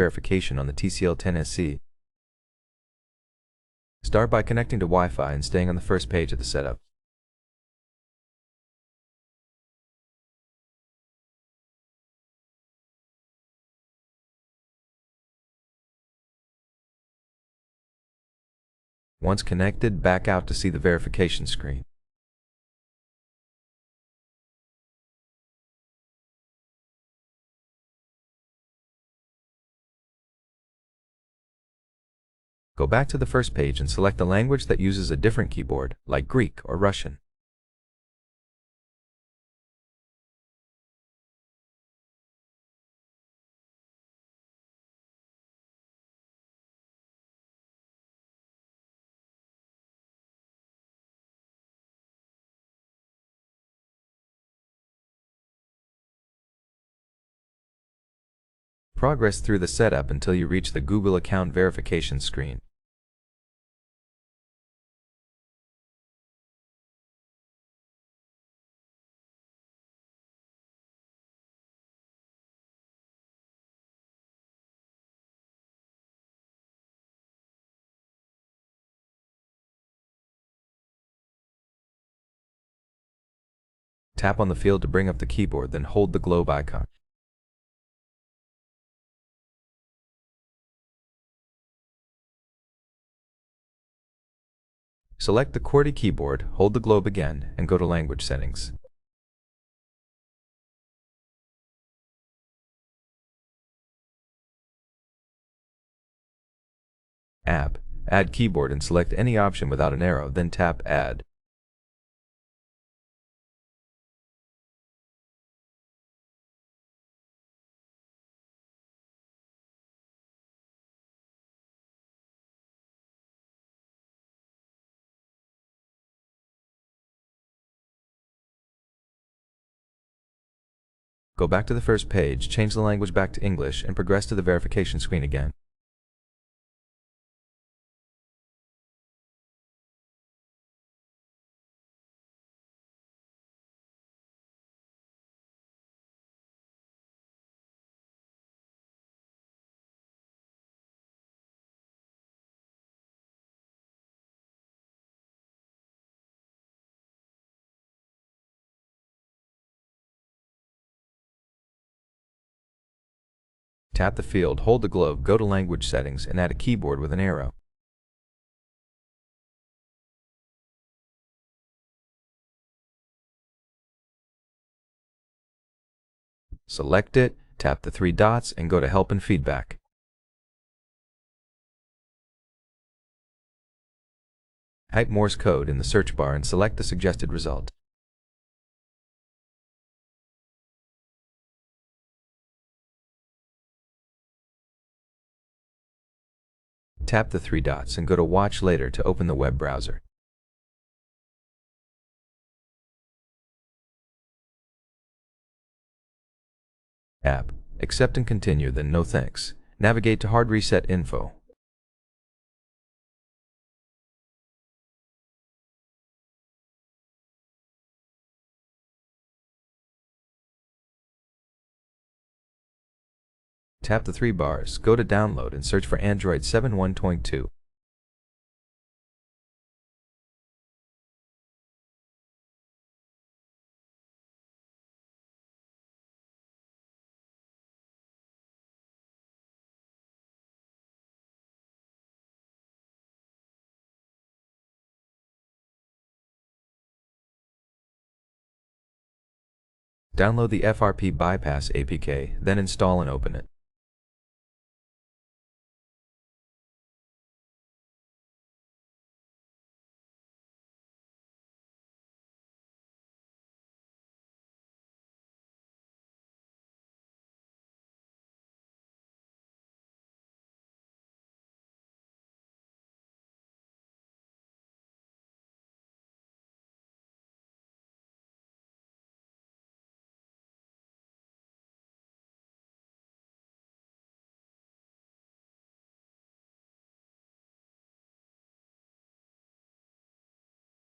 verification on the TCL 10SC. Start by connecting to Wi-Fi and staying on the first page of the setup. Once connected, back out to see the verification screen. Go back to the first page and select the language that uses a different keyboard, like Greek or Russian. Progress through the setup until you reach the Google account verification screen. Tap on the field to bring up the keyboard, then hold the globe icon. Select the QWERTY keyboard, hold the globe again, and go to Language Settings. App, Add Keyboard and select any option without an arrow, then tap Add. Go back to the first page, change the language back to English, and progress to the verification screen again. Tap the field, hold the globe, go to Language Settings, and add a keyboard with an arrow. Select it, tap the three dots, and go to Help and Feedback. Type Morse code in the search bar and select the suggested result. Tap the three dots and go to Watch Later to open the web browser. App, Accept and Continue, then No Thanks. Navigate to Hard Reset Info. Tap the three bars, go to Download and search for Android 7 1.2. Download the FRP Bypass APK, then install and open it.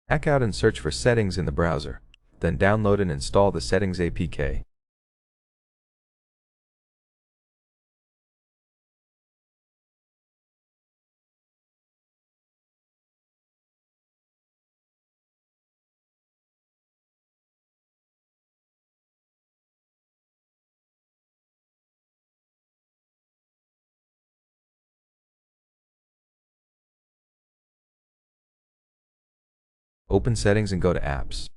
Back out and search for Settings in the browser, then download and install the Settings APK. Open Settings and go to Apps.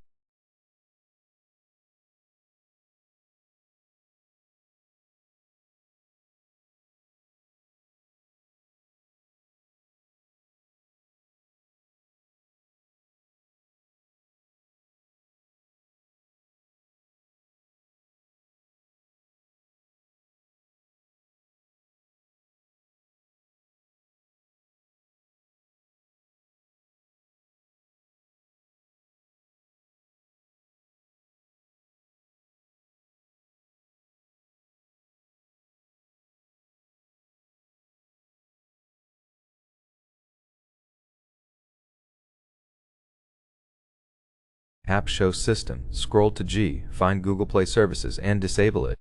App Show System. Scroll to G, find Google Play Services and disable it.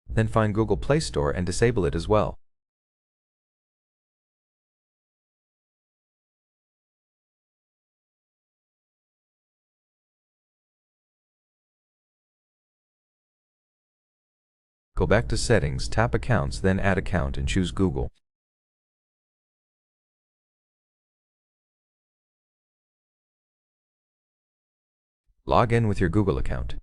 Then find Google Play Store and disable it as well. Go back to Settings, tap Accounts, then Add Account and choose Google. Log in with your Google account.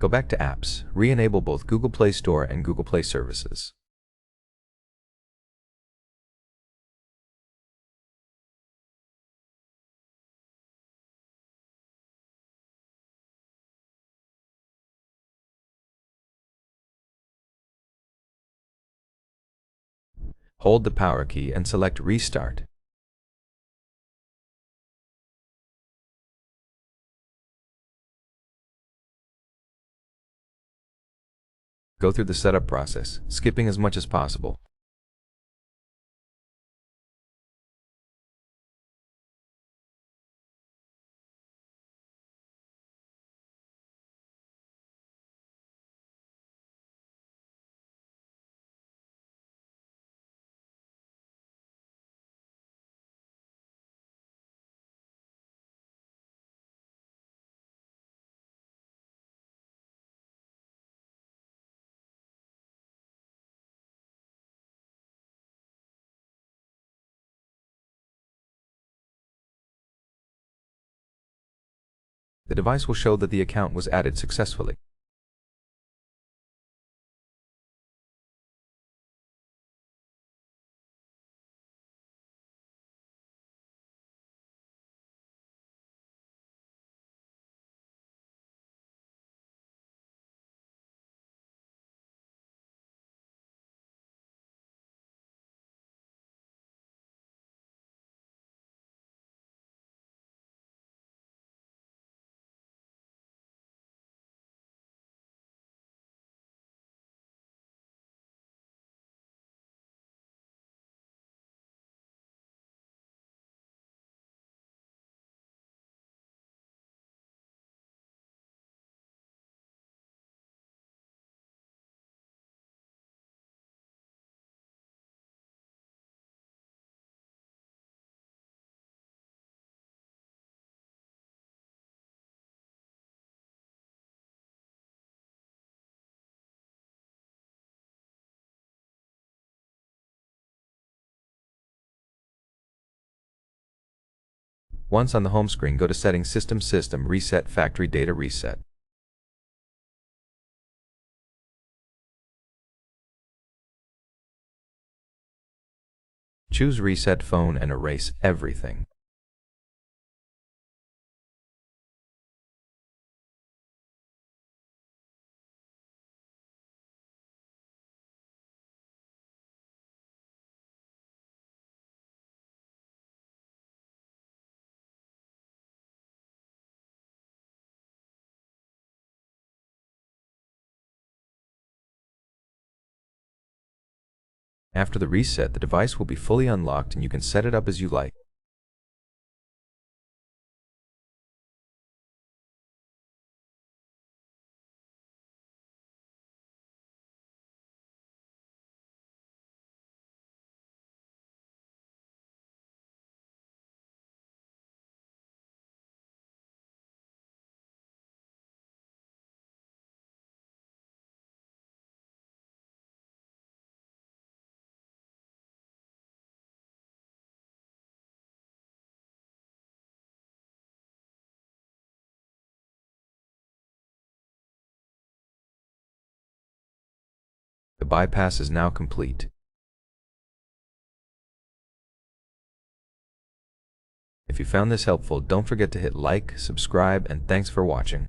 Go back to Apps, re-enable both Google Play Store and Google Play Services. Hold the power key and select Restart. Go through the setup process, skipping as much as possible. The device will show that the account was added successfully. Once on the home screen, go to Settings, System, Reset, Factory Data Reset. Choose Reset Phone and erase everything. After the reset, the device will be fully unlocked and you can set it up as you like. The bypass is now complete. If you found this helpful, don't forget to hit like, subscribe, and thanks for watching.